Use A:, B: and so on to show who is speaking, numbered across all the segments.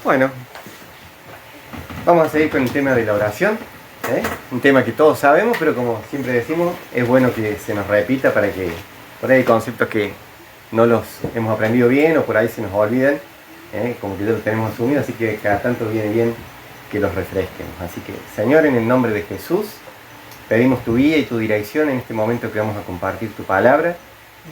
A: Bueno, vamos a seguir con el tema de la oración, un tema que todos sabemos, pero como siempre decimos, es bueno que se nos repita para que por ahí hay conceptos que no los hemos aprendido bien o por ahí se nos olvidan, como que ya los tenemos asumidos, así que cada tanto viene bien que los refresquemos. Así que, Señor, en el nombre de Jesús, pedimos tu guía y tu dirección en este momento que vamos a compartir tu palabra,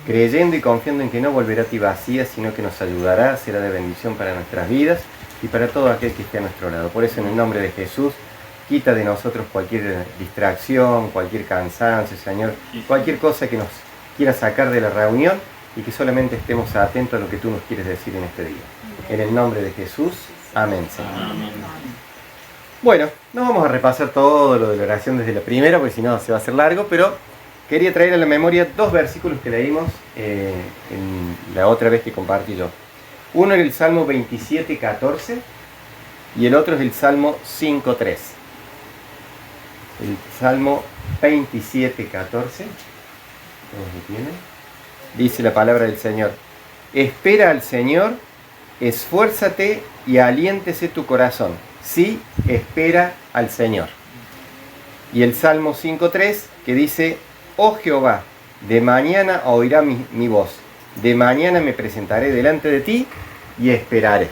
A: creyendo y confiando en que no volverá a ti vacía, sino que nos ayudará, será de bendición para nuestras vidas y para todo aquel que esté a nuestro lado. Por eso, en el nombre de Jesús, quita de nosotros cualquier distracción, cualquier cansancio, Señor, cualquier cosa que nos quiera sacar de la reunión y que solamente estemos atentos a lo que tú nos quieres decir en este día. En el nombre de Jesús, amén, Señor. Amén. Bueno, no vamos a repasar todo lo de la oración desde la primera, porque si no se va a hacer largo, pero quería traer a la memoria dos versículos que leímos en la otra vez que compartí yo. Uno es el Salmo 27:14 y el otro es el Salmo 5:3. El Salmo 27:14, dice la palabra del Señor: espera al Señor, esfuérzate y aliéntese tu corazón. Sí, espera al Señor. Y el Salmo 5:3 que dice: oh Jehová, de mañana oirá mi voz, de mañana me presentaré delante de ti y esperaré.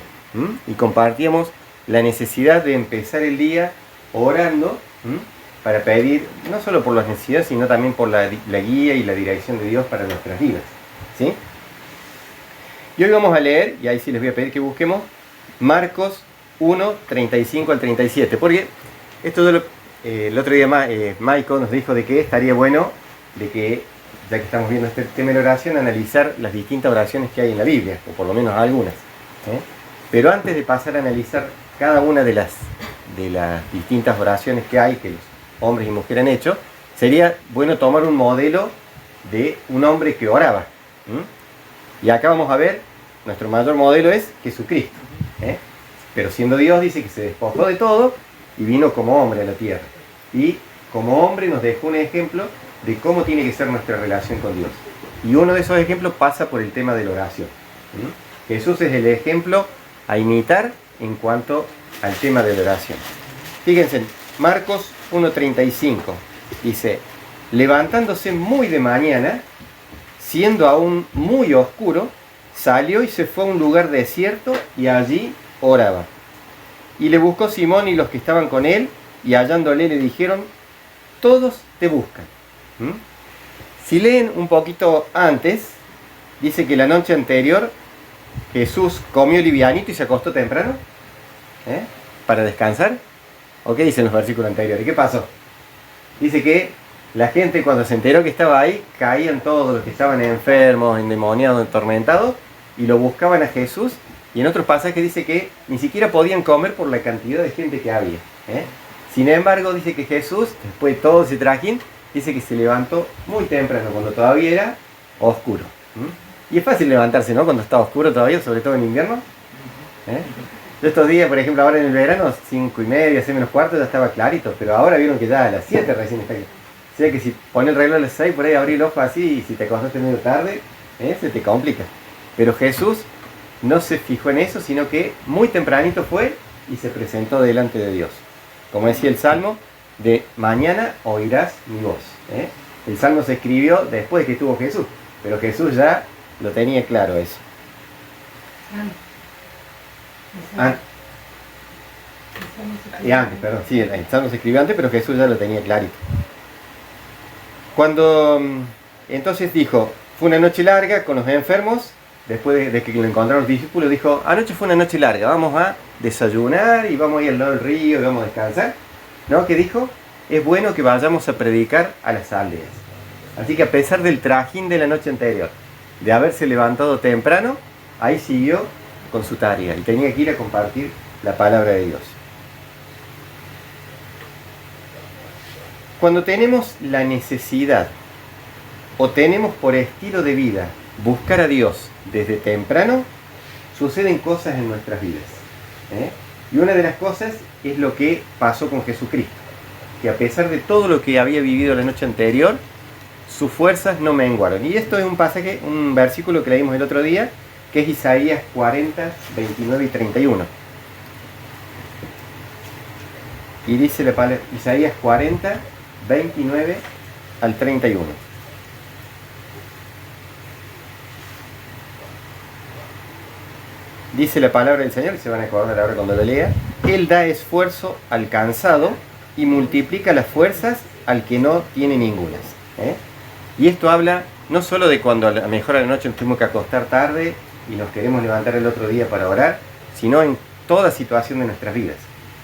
A: Y compartíamos la necesidad de empezar el día orando para pedir, no solo por las necesidades, sino también por la guía y la dirección de Dios para nuestras vidas. ¿Sí? Y hoy vamos a leer, y ahí sí les voy a pedir que busquemos, Marcos 1, 35 al 37, porque esto el otro día Maiko nos dijo de que estaría bueno de que, ya que estamos viendo este tema de la oración, analizar las distintas oraciones que hay en la Biblia, o por lo menos algunas. Pero antes de pasar a analizar cada una de las distintas oraciones que hay, que los hombres y mujeres han hecho, sería bueno tomar un modelo de un hombre que oraba. Y acá vamos a ver, nuestro mayor modelo es Jesucristo. Pero siendo Dios, dice que se despojó de todo y vino como hombre a la tierra. Y como hombre nos dejó un ejemplo de cómo tiene que ser nuestra relación con Dios. Y uno de esos ejemplos pasa por el tema de la oración. Jesús es el ejemplo a imitar en cuanto al tema de la oración. Fíjense, Marcos 1:35 dice: levantándose muy de mañana, siendo aún muy oscuro, salió y se fue a un lugar desierto y allí oraba. Y le buscó Simón y los que estaban con él, y hallándole le dijeron: todos te buscan. Si leen un poquito antes, dice que la noche anterior Jesús comió livianito y se acostó temprano para descansar. ¿O qué dicen los versículos anteriores? ¿Qué pasó? Dice que la gente, cuando se enteró que estaba ahí, caían todos los que estaban enfermos, endemoniados, atormentados, y lo buscaban a Jesús. Y en otros pasajes dice que ni siquiera podían comer por la cantidad de gente que había. Sin embargo, dice que Jesús, después de todo ese trajín, dice que se levantó muy temprano, cuando todavía era oscuro. Y es fácil levantarse, ¿no? Cuando está oscuro todavía, sobre todo en invierno. Yo estos días, por ejemplo, ahora en el verano, 5:30, 6:45, ya estaba clarito, pero ahora vieron que ya a las 7 recién está aquí. O sea que si pones el reloj a las 6, por ahí abrir el ojo así, y si te acostaste medio tarde, se te complica. Pero Jesús no se fijó en eso, sino que muy tempranito fue y se presentó delante de Dios. Como decía el Salmo, de mañana oirás mi voz. El Salmo se escribió después de que estuvo Jesús, pero Jesús ya lo tenía claro eso. Sí, el Salmo se escribió antes, pero Jesús ya lo tenía clarito. Cuando entonces dijo: fue una noche larga con los enfermos. Después de que lo encontraron los discípulos, dijo: anoche fue una noche larga, vamos a desayunar y vamos a ir al lado del río y vamos a descansar. ¿No? ¿Qué dijo? Es bueno que vayamos a predicar a las aldeas. Así que a pesar del trajín de la noche anterior, de haberse levantado temprano, ahí siguió con su tarea y tenía que ir a compartir la palabra de Dios. Cuando tenemos la necesidad o tenemos por estilo de vida buscar a Dios desde temprano, suceden cosas en nuestras vidas. Y una de las cosas es lo que pasó con Jesucristo, que a pesar de todo lo que había vivido la noche anterior, sus fuerzas no menguaron. Y esto es un pasaje, un versículo que leímos el otro día, que es Isaías 40, 29 y 31. Y dice la palabra, Isaías 40, 29 al 31. Dice la palabra del Señor, y se van a acordar ahora cuando lo lea: Él da esfuerzo al cansado y multiplica las fuerzas al que no tiene ningunas. Y esto habla no solo de cuando a lo mejor a la noche nos tenemos que acostar tarde y nos queremos levantar el otro día para orar, sino en toda situación de nuestras vidas.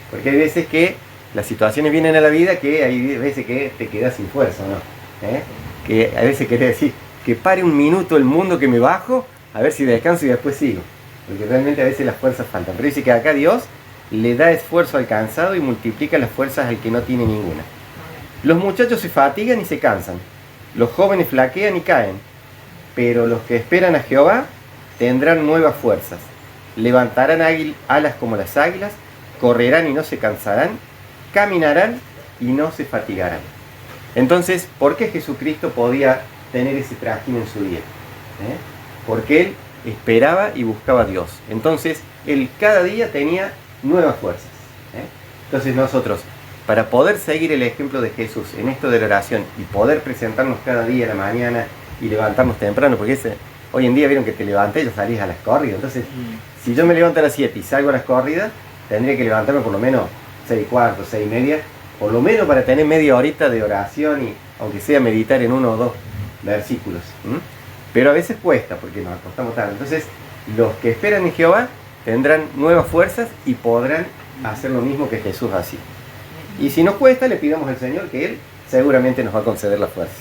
A: Porque hay veces que las situaciones vienen a la vida que hay veces que te quedas sin fuerza, ¿no? Que a veces querés decir que pare un minuto el mundo, que me bajo, a ver si descanso y después sigo. Porque realmente a veces las fuerzas faltan. Pero dice que acá Dios le da esfuerzo al cansado y multiplica las fuerzas al que no tiene ninguna. Los muchachos se fatigan y se cansan. Los jóvenes flaquean y caen. Pero los que esperan a Jehová tendrán nuevas fuerzas. Levantarán alas como las águilas, correrán y no se cansarán, caminarán y no se fatigarán. Entonces, ¿por qué Jesucristo podía tener ese trajín en su día? Porque Él esperaba y buscaba a Dios. Entonces, Él cada día tenía nuevas fuerzas. Entonces nosotros, para poder seguir el ejemplo de Jesús en esto de la oración y poder presentarnos cada día a la mañana y levantarnos temprano, porque hoy en día vieron que te levantas y ya salís a las corridas. Entonces, si yo me levanto a las 7 y salgo a las corridas, tendría que levantarme por lo menos 6:15, 6:30, por lo menos para tener media horita de oración y aunque sea meditar en 1 o 2 versículos. Pero a veces cuesta porque nos acostamos tarde. Entonces, los que esperan en Jehová tendrán nuevas fuerzas y podrán hacer lo mismo que Jesús hacía. Y si nos cuesta, le pidamos al Señor que Él seguramente nos va a conceder las fuerzas.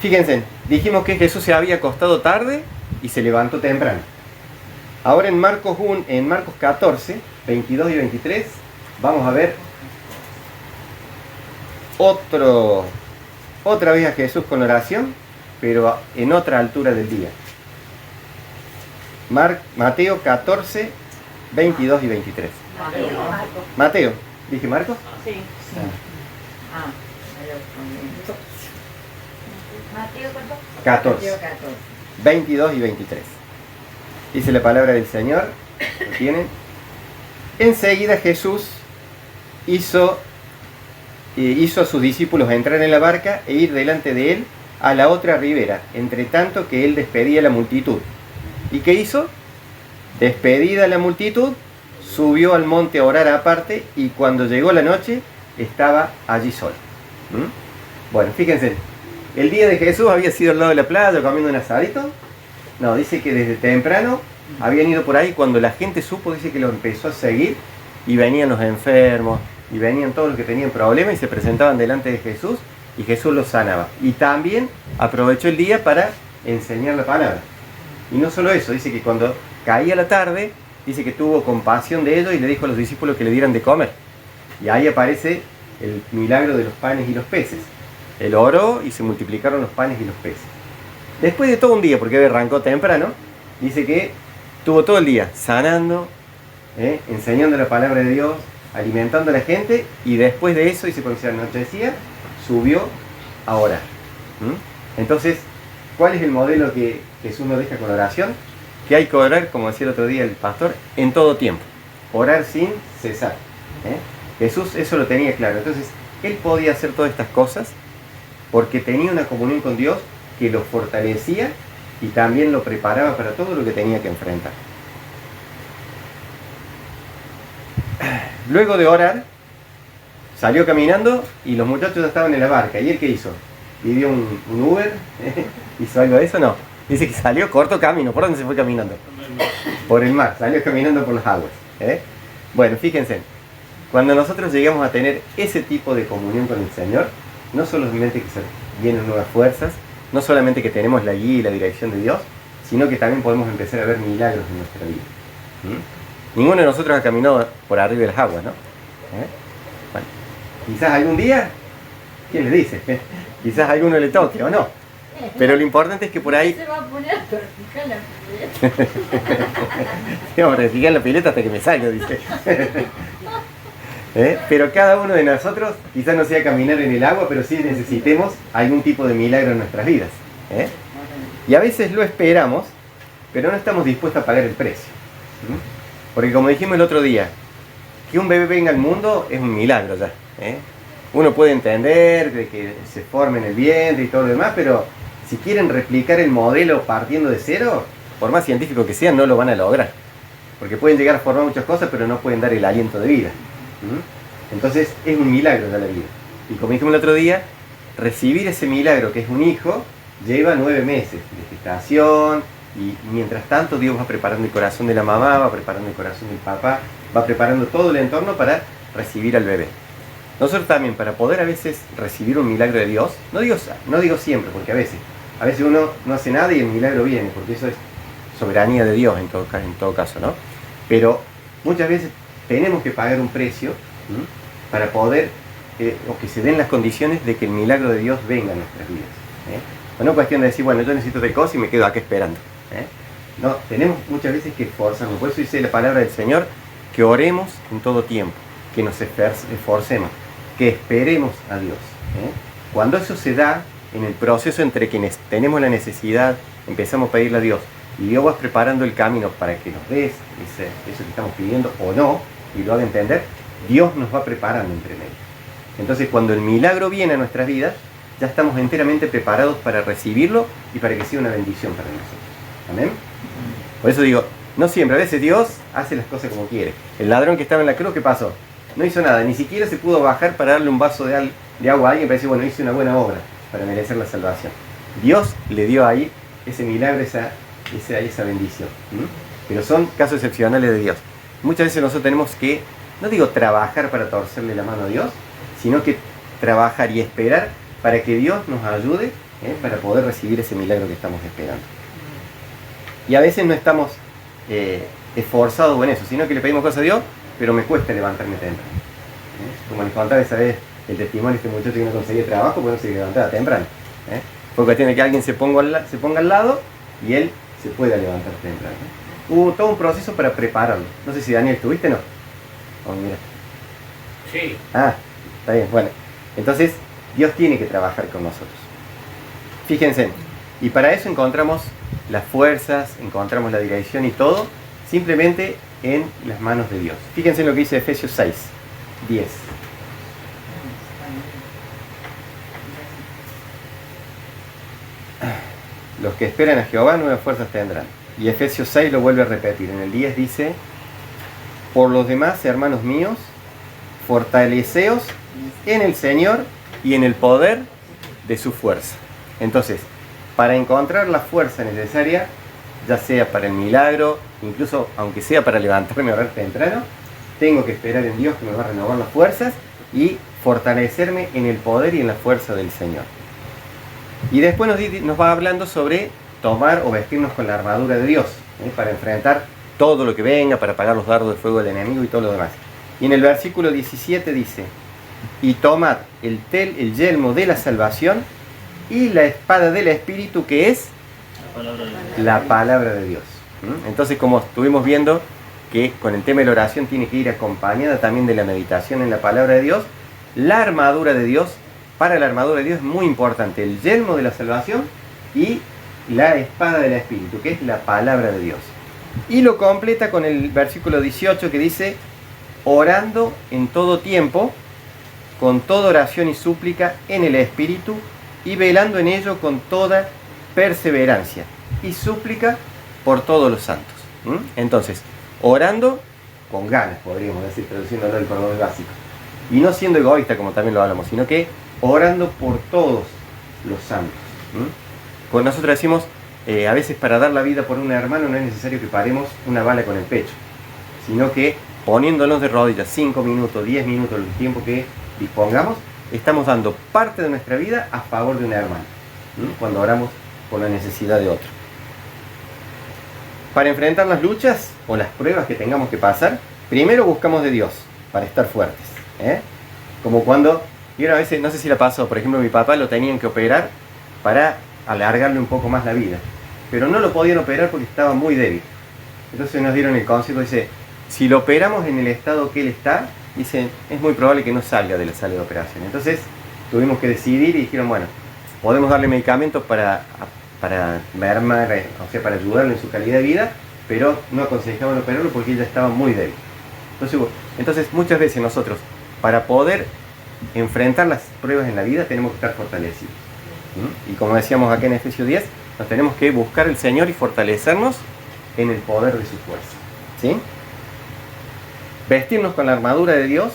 A: Fíjense, dijimos que Jesús se había acostado tarde y se levantó temprano. Ahora en Marcos 14, 22 y 23, vamos a ver otra vez a Jesús con oración, pero en otra altura del día. Mateo 14, 22 y 23. Mateo, ¿dije Marcos?
B: Sí. Mateo
A: 14, 22 y 23. Dice la palabra del Señor, ¿lo tienen? Enseguida Jesús hizo a sus discípulos entrar en la barca e ir delante de él a la otra ribera, entre tanto que él despedía a la multitud. ¿Y qué hizo? Despedida la multitud, subió al monte a orar aparte, y cuando llegó la noche estaba allí solo. Bueno, fíjense, el día de Jesús había sido al lado de la playa comiendo un asadito. No, dice que desde temprano habían ido por ahí. Cuando la gente supo, dice que lo empezó a seguir, y venían los enfermos y venían todos los que tenían problemas y se presentaban delante de Jesús y Jesús los sanaba. Y también aprovechó el día para enseñar la palabra. Y no solo eso, dice que cuando caía la tarde, dice que tuvo compasión de ellos y le dijo a los discípulos que le dieran de comer. Y ahí aparece el milagro de los panes y los peces. Él oró y se multiplicaron los panes y los peces. Después de todo un día, porque arrancó temprano, dice que tuvo todo el día sanando, enseñando la palabra de Dios, alimentando a la gente, y después de eso, dice, cuando se anochecía, subió a orar. Entonces, ¿cuál es el modelo que Jesús nos deja con oración? Que hay que orar, como decía el otro día el pastor, en todo tiempo. Orar sin cesar. Jesús eso lo tenía claro. Entonces, Él podía hacer todas estas cosas porque tenía una comunión con Dios que lo fortalecía y también lo preparaba para todo lo que tenía que enfrentar. Luego de orar, salió caminando y los muchachos ya estaban en la barca. ¿Y él qué hizo? ¿Pidió un Uber? ¿Hizo algo de eso? No. Dice que salió corto camino. ¿Por dónde se fue caminando? Por el mar. Salió caminando por las aguas. Bueno, fíjense. Cuando nosotros llegamos a tener ese tipo de comunión con el Señor, no solamente que se vienen nuevas fuerzas, no solamente que tenemos la guía y la dirección de Dios, sino que también podemos empezar a ver milagros en nuestra vida. Ninguno de nosotros ha caminado por arriba de las aguas, ¿no? Bueno, quizás algún día, ¿quién le dice? Quizás a alguno le toque o no. Pero lo importante es que por ahí...
B: Se va a poner a practicar la pileta.
A: Sí, vamos a practicar la pileta hasta que me salga, dice. Pero cada uno de nosotros quizás no sea caminar en el agua, pero sí necesitemos algún tipo de milagro en nuestras vidas. Y a veces lo esperamos, pero no estamos dispuestos a pagar el precio. Porque como dijimos el otro día, que un bebé venga al mundo es un milagro ya. Uno puede entender de que se forme en el vientre y todo lo demás, pero si quieren replicar el modelo partiendo de cero, por más científico que sean, no lo van a lograr. Porque pueden llegar a formar muchas cosas, pero no pueden dar el aliento de vida. Entonces es un milagro ya la vida. Y como dijimos el otro día, recibir ese milagro que es un hijo lleva 9 meses de gestación, y mientras tanto Dios va preparando el corazón de la mamá, va preparando el corazón del papá, va preparando todo el entorno para recibir al bebé. Nosotros también, para poder a veces recibir un milagro de Dios, no digo siempre, porque a veces uno no hace nada y el milagro viene, porque eso es soberanía de Dios en todo caso, ¿no? Pero muchas veces tenemos que pagar un precio para poder, o que se den las condiciones de que el milagro de Dios venga a nuestras vidas. No es cuestión de decir, bueno, yo necesito tal cosa y me quedo acá esperando. No, tenemos muchas veces que esforzarnos. Por eso dice la palabra del Señor, que oremos en todo tiempo, que nos esforcemos, que esperemos a Dios. Cuando eso se da, en el proceso entre quienes tenemos la necesidad, empezamos a pedirle a Dios, y Dios va preparando el camino para que nos des eso que estamos pidiendo o no, y lo haga entender, Dios nos va preparando entre medio. Entonces cuando el milagro viene a nuestras vidas, ya estamos enteramente preparados para recibirlo y para que sea una bendición para nosotros. ¿Amén? Por eso digo, no siempre, a veces Dios hace las cosas como quiere. El ladrón que estaba en la cruz, ¿qué pasó? No hizo nada, ni siquiera se pudo bajar para darle un vaso de agua a alguien para decir, bueno, hice una buena obra para merecer la salvación. Dios le dio ahí ese milagro, esa bendición. Pero son casos excepcionales de Dios. Muchas veces nosotros tenemos que, no digo trabajar para torcerle la mano a Dios, sino que trabajar y esperar para que Dios nos ayude para poder recibir ese milagro que estamos esperando. Y a veces no estamos esforzados en eso, sino que le pedimos cosas a Dios, pero me cuesta levantarme temprano. Como les contaba esa vez el testimonio de este muchacho que no conseguía trabajo porque no se levantaba temprano. Fue cuestión de que alguien se ponga al lado y él se pueda levantar temprano. Hubo todo un proceso para prepararlo. No sé si Daniel, ¿estuviste o no? Oh, mira.
C: Sí.
A: Ah, está bien, bueno. Entonces, Dios tiene que trabajar con nosotros. Fíjense, y para eso encontramos las fuerzas, encontramos la dirección y todo, simplemente en las manos de Dios. Fíjense en lo que dice Efesios 6, 10. Los que esperan a Jehová nuevas fuerzas tendrán. Y Efesios 6 lo vuelve a repetir. En el 10 dice, por los demás, hermanos míos, fortaleceos en el Señor y en el poder de su fuerza. Entonces, para encontrar la fuerza necesaria, ya sea para el milagro, incluso aunque sea para levantarme a orar temprano, tengo que esperar en Dios que me va a renovar las fuerzas y fortalecerme en el poder y en la fuerza del Señor. Y después nos va hablando sobre tomar o vestirnos con la armadura de Dios, para enfrentar todo lo que venga, para apagar los dardos de fuego del enemigo y todo lo demás. Y en el versículo 17 dice, y tomad el yelmo de la salvación y la espada del Espíritu, que es la palabra de Dios. Entonces, como estuvimos viendo que con el tema de la oración tiene que ir acompañada también de la meditación en la palabra de Dios, la armadura de Dios, para la armadura de Dios es muy importante el yelmo de la salvación y la espada del Espíritu, que es la palabra de Dios. Y lo completa con el versículo 18 que dice, orando en todo tiempo, con toda oración y súplica en el Espíritu, y velando en ello con toda perseverancia y súplica por todos los santos. Entonces, orando con ganas, podríamos decir, traduciéndolo del portugués básico. Y no siendo egoísta, como también lo hablamos, sino que orando por todos los santos. Pues nosotros decimos, a veces para dar la vida por un hermano no es necesario que paremos una bala con el pecho, sino que poniéndonos de rodillas 5 minutos, 10 minutos, el tiempo que dispongamos, estamos dando parte de nuestra vida a favor de un hermano, cuando oramos por la necesidad de otro. Para enfrentar las luchas o las pruebas que tengamos que pasar, primero buscamos de Dios para estar fuertes. Como cuando, y una vez, no sé si la pasó, por ejemplo, mi papá lo tenían que operar para alargarle un poco más la vida, pero no lo podían operar porque estaba muy débil. Entonces nos dieron el consejo, dice, si lo operamos en el estado que él está, dice, es muy probable que no salga de la sala de operación. Entonces tuvimos que decidir y dijeron, bueno, podemos darle medicamentos para mermar, o sea, para ayudarlo en su calidad de vida, pero no aconsejaban operarlo porque él ya estaba muy débil. Entonces Entonces muchas veces nosotros, para poder enfrentar las pruebas en la vida, tenemos que estar fortalecidos. Y como decíamos acá en Efesios 10, nos tenemos que buscar el Señor y fortalecernos en el poder de su fuerza. ¿Sí? Vestirnos con la armadura de Dios,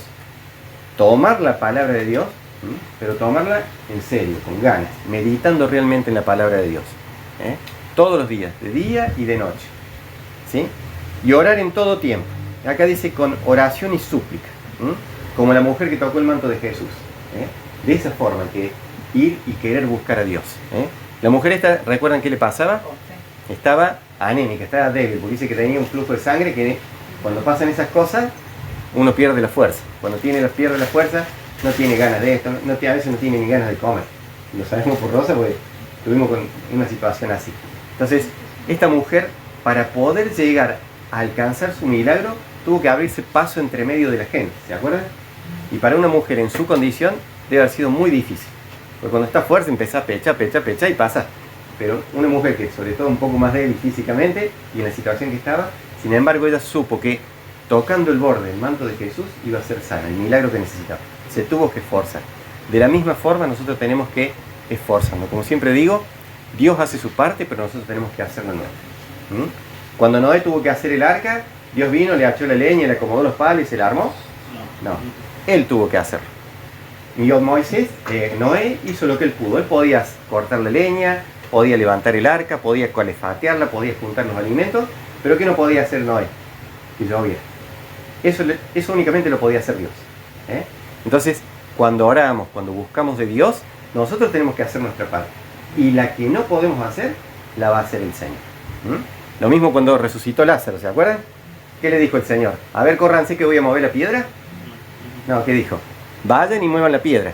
A: tomar la palabra de Dios, pero tomarla en serio, con ganas, meditando realmente en la palabra de Dios. Todos los días, de día y de noche. ¿Sí? Y orar en todo tiempo. Acá dice con oración y súplica, como la mujer que tocó el manto de Jesús. De esa forma que ir y querer buscar a Dios. La mujer esta, ¿recuerdan qué le pasaba? Estaba anémica, estaba débil, porque dice que tenía un flujo de sangre que cuando pasan esas cosas, uno pierde la fuerza. Cuando pierde la fuerza, no tiene ganas de esto, a veces no tiene ni ganas de comer. Lo sabemos por Rosa, porque estuvimos con una situación así. Entonces, esta mujer, para poder llegar a alcanzar su milagro, tuvo que abrirse paso entre medio de la gente, ¿se acuerdan? Y para una mujer en su condición, debe haber sido muy difícil. Porque cuando está fuerte, empieza a pechar y pasa. Pero una mujer que sobre todo un poco más débil físicamente y en la situación que estaba, sin embargo ella supo que tocando el borde del manto de Jesús iba a ser sana, el milagro que necesitaba. Se tuvo que esforzar. De la misma forma nosotros tenemos que esforzarnos. Como siempre digo, Dios hace su parte, pero nosotros tenemos que hacer la nuestra. Cuando Noé tuvo que hacer el arca, Dios vino, le echó la leña, le acomodó los palos y se la armó. No, él tuvo que hacerlo. Y Moisés, Noé hizo lo que él pudo. Él podía cortar la leña, podía levantar el arca, podía calefatearla, podía juntar los alimentos, pero ¿qué no podía hacer Noé? Que lloviera. Eso únicamente lo podía hacer Dios. Entonces, cuando oramos, cuando buscamos de Dios, nosotros tenemos que hacer nuestra parte. Y la que no podemos hacer, la va a hacer el Señor. Lo mismo cuando resucitó Lázaro, ¿se acuerdan? ¿Qué le dijo el Señor? A ver, córranse que voy a mover la piedra. No, ¿qué dijo? Vayan y muevan la piedra.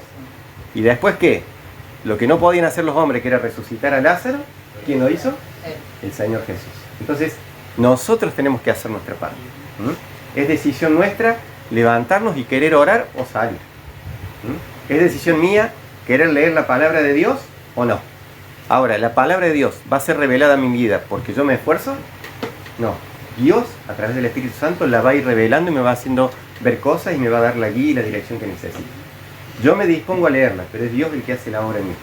A: ¿Y después qué? Lo que no podían hacer los hombres, que era resucitar a Lázaro, ¿quién lo hizo? El Señor Jesús. Entonces, nosotros tenemos que hacer nuestra parte. Es decisión nuestra levantarnos y querer orar o salir. Es decisión mía querer leer la palabra de Dios o no. Ahora, ¿la palabra de Dios va a ser revelada a mi vida porque yo me esfuerzo? No. Dios, a través del Espíritu Santo, la va a ir revelando y me va haciendo ver cosas y me va a dar la guía y la dirección que necesito. Yo me dispongo a leerla, pero es Dios el que hace la obra en mí.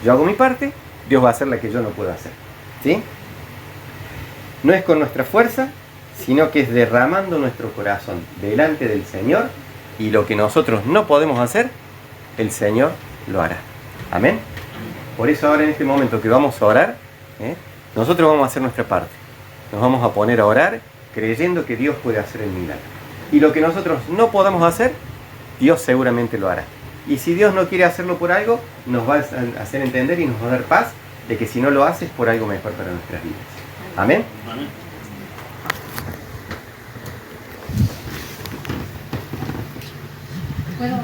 A: Yo hago mi parte, Dios va a hacer la que yo no puedo hacer. ¿Sí? No es con nuestra fuerza, sino que es derramando nuestro corazón delante del Señor, y lo que nosotros no podemos hacer, el Señor lo hará. Amén. Por eso ahora en este momento que vamos a orar, nosotros vamos a hacer nuestra parte. Nos vamos a poner a orar creyendo que Dios puede hacer el milagro. Y lo que nosotros no podamos hacer, Dios seguramente lo hará. Y si Dios no quiere hacerlo por algo, nos va a hacer entender y nos va a dar paz de que si no lo hace es por algo mejor para nuestras vidas. Amén.
C: Amén.
B: ¿Puedo